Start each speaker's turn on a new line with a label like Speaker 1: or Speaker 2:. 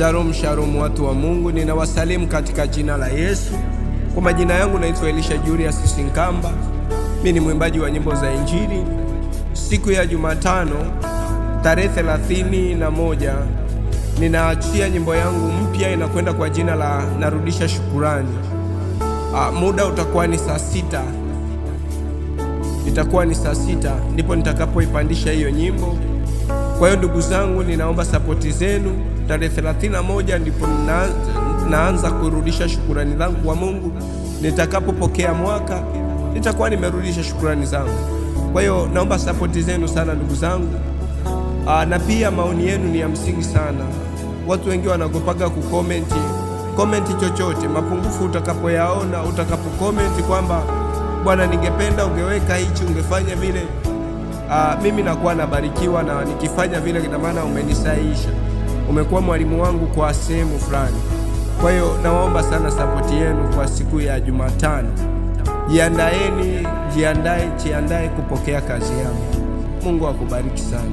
Speaker 1: Shalom shalom watu wa Mungu, ninawasalimu katika jina la Yesu. Kwa majina yangu naitwa Elisha Julius Sinkamba. Mimi ni mwimbaji wa nyimbo za Injili. Siku ya Jumatano tarehe 31 ninaachia nyimbo yangu mpya, inakwenda kwa jina la Narudisha Shukurani. Muda utakuwa ni saa 6. Itakuwa ni saa 6 ndipo nitakapoipandisha hiyo nyimbo. Kwa hiyo ndugu zangu, ninaomba sapoti zenu. Tarehe 31 ndipo naanza kurudisha shukurani zangu kwa Mungu. Nitakapopokea mwaka nitakuwa nimerudisha shukurani zangu. Kwa hiyo naomba sapoti zenu sana ndugu zangu. Na pia maoni yenu ni ya msingi sana. Watu wengi wanagopaga komenti chochote, mapungufu utakapoyaona, utakapokomenti kwamba bwana, ningependa ungeweka hichi, ungefanya vile. Mimi nakuwa nabarikiwa, na nikifanya vile ina maana umenisaisha, umekuwa mwalimu wangu kwa sehemu fulani. Kwa hiyo naomba sana sapoti yenu kwa siku ya Jumatano. Jiandae kupokea kazi yangu. Mungu akubariki sana.